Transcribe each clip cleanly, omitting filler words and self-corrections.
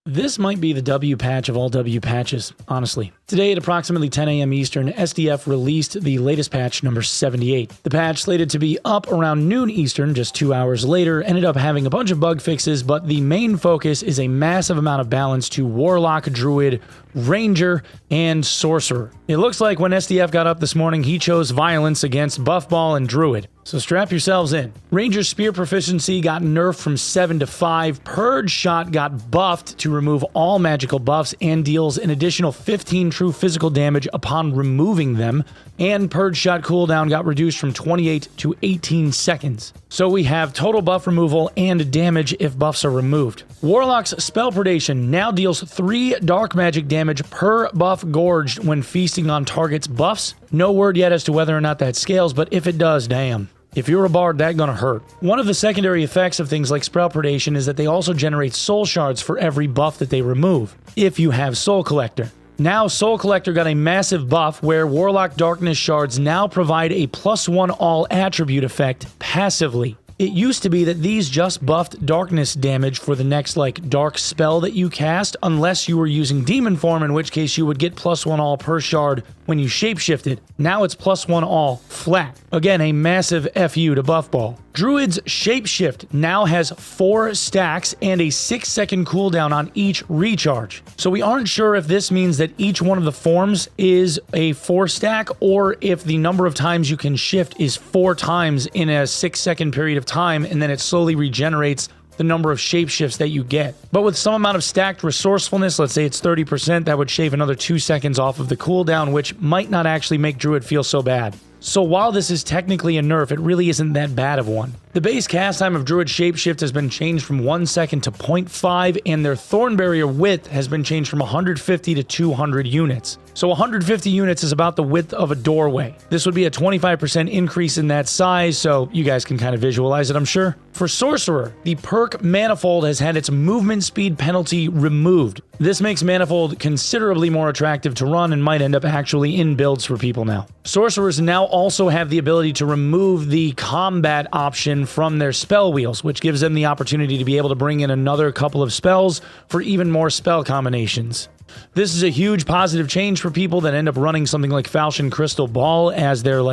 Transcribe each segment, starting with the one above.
This might be the W patch of all W patches, honestly. Today at approximately 10 a.m. Eastern, SDF released the latest patch, number 78. The patch, slated to be up around noon Eastern, just 2 hours later, ended up having a bunch of bug fixes, but the main focus is a massive amount of balance to Warlock, Druid, Ranger, and Sorcerer. It looks like when SDF got up this morning, he chose Violence against Buffball and Druid. So strap yourselves in. Ranger's Spear proficiency got nerfed from 7 to 5. Purge Shot got buffed to remove all magical buffs and deals an additional 15 true physical damage upon removing them. And Purge Shot cooldown got reduced from 28 to 18 seconds. So we have total buff removal and damage if buffs are removed. Warlock's Spell Predation now deals 3 dark magic damage per buff gorged when feasting on target's buffs. No word yet as to whether or not that scales, but if it does, damn. If you're a bard, that's gonna hurt. One of the secondary effects of things like Spell Predation is that they also generate soul shards for every buff that they remove, if you have Soul Collector. Now, Soul Collector got a massive buff where Warlock Darkness Shards now provide a +1 all attribute effect passively. It used to be that these just buffed darkness damage for the next, dark spell that you cast, unless you were using Demon Form, in which case you would get +1 all per shard when you shapeshifted. Now it's +1 all flat. Again, a massive FU to Buffball. Druid's Shapeshift now has 4 stacks and a 6-second cooldown on each recharge. So we aren't sure if this means that each one of the forms is a 4-stack, or if the number of times you can shift is 4 times in a 6-second period of time, and then it slowly regenerates the number of shapeshifts that you get. But with some amount of stacked resourcefulness, let's say it's 30%, that would shave another 2 seconds off of the cooldown, which might not actually make Druid feel so bad. So while this is technically a nerf, it really isn't that bad of one. The base cast time of Druid Shapeshift has been changed from 1 second to 0.5, and their Thorn Barrier width has been changed from 150 to 200 units. So 150 units is about the width of a doorway. This would be a 25% increase in that size, so you guys can kind of visualize it, I'm sure. For Sorcerer, the perk Manifold has had its movement speed penalty removed. This makes Manifold considerably more attractive to run and might end up actually in builds for people now. Sorcerers now also have the ability to remove the combat option from their spell wheels, which gives them the opportunity to be able to bring in another couple of spells for even more spell combinations. This is a huge positive change for people that end up running something like Falchion Crystal Ball as their,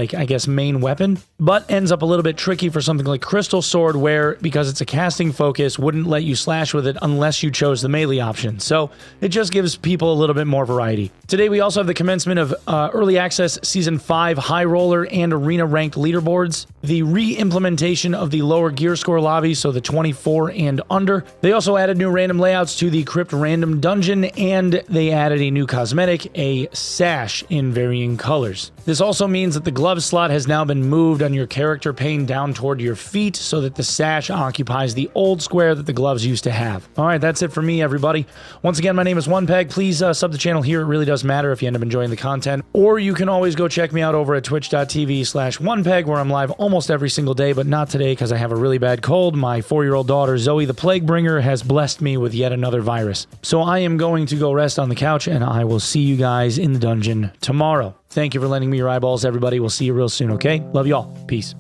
main weapon, but ends up a little bit tricky for something like Crystal Sword, where, because it's a casting focus, wouldn't let you slash with it unless you chose the melee option. So it just gives people a little bit more variety. Today we also have the commencement of Early Access Season 5 High Roller and Arena Ranked leaderboards, the re-implementation of the lower gear score lobby, so the 24 and under. They also added new random layouts to the Crypt Random Dungeon, and they added a new cosmetic, a sash in varying colors. This also means that the glove slot has now been moved on your character pane down toward your feet so that the sash occupies the old square that the gloves used to have. Alright, that's it for me, everybody. Once again, my name is Onepeg. Please sub the channel here. It really does matter if you end up enjoying the content. Or you can always go check me out over at twitch.tv/Onepeg, where I'm live almost every single day, but not today because I have a really bad cold. My 4-year-old daughter, Zoe the Plague Bringer, has blessed me with yet another virus. So I am going to go rest on the couch, and I will see you guys in the dungeon tomorrow. Thank you for lending me your eyeballs, everybody. We'll see you real soon, okay? Love you all. Peace.